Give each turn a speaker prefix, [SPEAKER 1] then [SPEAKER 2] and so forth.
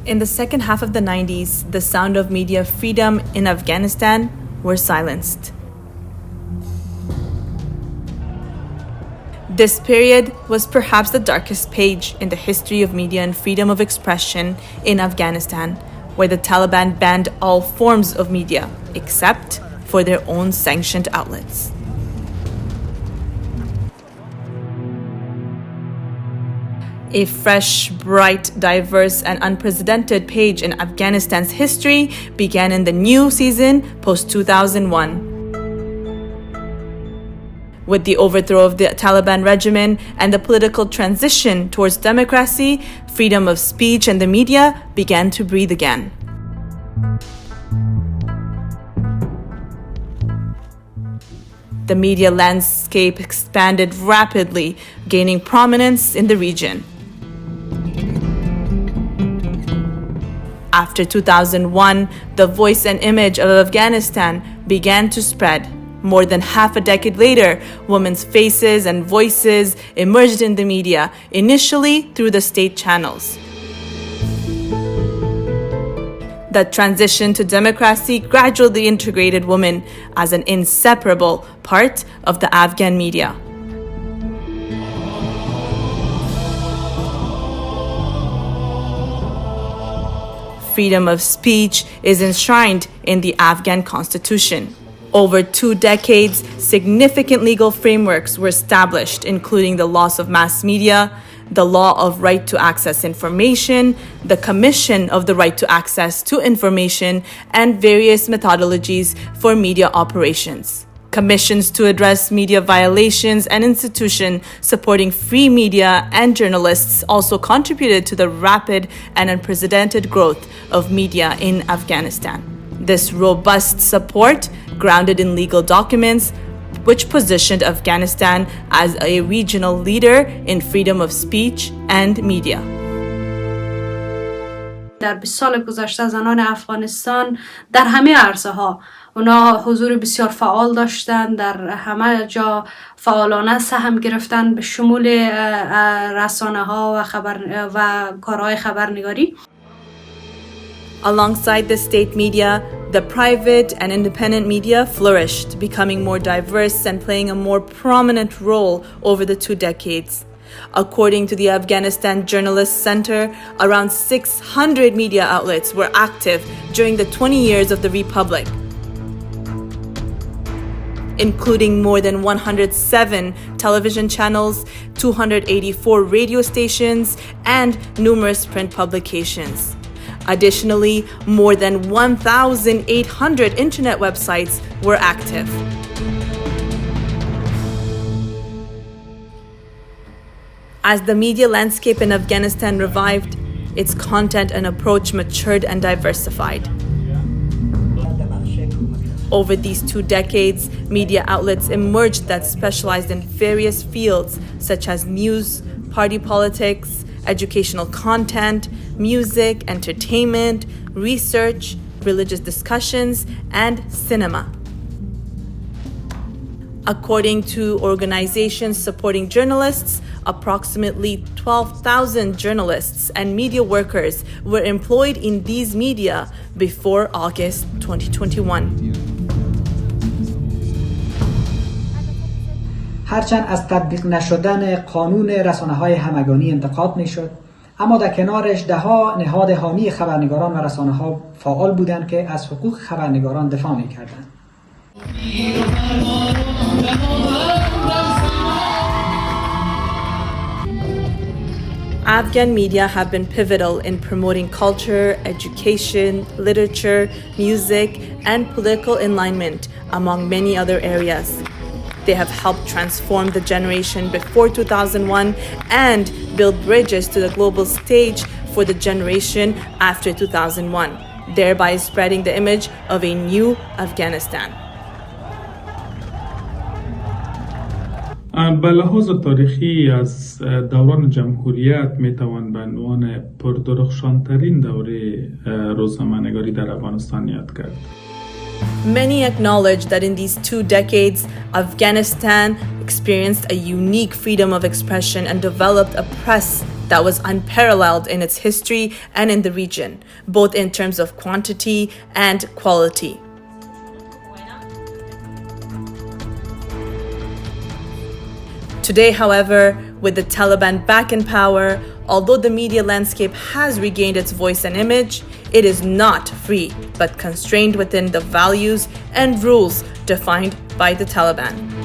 [SPEAKER 1] In the second half of the 90s, the sound of media freedom in Afghanistan were silenced. This period was perhaps the darkest page in the history of media and freedom of expression in Afghanistan, where the Taliban banned all forms of media, except for their own sanctioned outlets. A fresh, bright, diverse, and unprecedented page in Afghanistan's history began in the new season post-2001. With the overthrow of the Taliban regime and the political transition towards democracy, freedom of speech and the media began to breathe again. The media landscape expanded rapidly, gaining prominence in the region. After 2001, the voice and image of Afghanistan began to spread. More than half a decade later, women's faces and voices emerged in the media, initially through the state channels. The transition to democracy gradually integrated women as an inseparable part of the Afghan media. Freedom of speech is enshrined in the Afghan constitution. Over 2 decades, significant legal frameworks were established, including the laws of mass media, the law of right to access information, the Commission of the Right to Access to Information, and various methodologies for media operations. Commissions to address media violations and institutions supporting free media and journalists also contributed to the rapid and unprecedented growth of media in Afghanistan. This robust support, grounded in legal documents, which positioned Afghanistan as a regional leader in freedom of speech and media.
[SPEAKER 2] در 20 سال گذشته زنان افغانستان در همه عرصه‌ها اونا حضور بسیار فعال داشتن، در همه جا فعالانه سهم گرفتن به شمول رسانه‌ها و کارهای خبرنگاری.
[SPEAKER 1] Alongside the state media, the private and independent media flourished, becoming more diverse and playing a more prominent role over the 2 decades. According to the Afghanistan Journalists Center, around 600 media outlets were active during the 20 years of the Republic, including more than 107 television channels, 284 radio stations, and numerous print publications. Additionally, more than 1,800 internet websites were active. As the media landscape in Afghanistan revived, its content and approach matured and diversified. Over these 2 decades, media outlets emerged that specialized in various fields such as news, party politics, educational content, music, entertainment, research, religious discussions, and cinema. According to organizations supporting journalists, approximately 12,000 journalists and media workers were employed in these media before August 2021.
[SPEAKER 3] هرچند از تطبیق نشدن قانون رسانه‌های همگانی انتقاد می‌شد، اما در کنارش ده‌ها نهاد حامی خبرنگاران و رسانه‌ها فعال بودند که از حقوق خبرنگاران دفاع می‌کردند.
[SPEAKER 1] Afghan media have been pivotal in promoting culture, education, literature, music, and political alignment, among many other areas. They have helped transform the generation before 2001 and build bridges to the global stage for the generation after 2001, thereby spreading the image of a new Afghanistan.
[SPEAKER 4] به لحاظ تاریخی از دوران جمهوریت میتوان به عنوان پردرخشانترین دوره روزنامه‌نگاری در افغانستان یاد کرد.
[SPEAKER 1] Many acknowledge that in these 2 decades, Afghanistan experienced a unique freedom of expression and developed a press that was unparalleled in its history and in the region, both in terms of quantity and quality. Today, however, with the Taliban back in power, although the media landscape has regained its voice and image, it is not free, but constrained within the values and rules defined by the Taliban.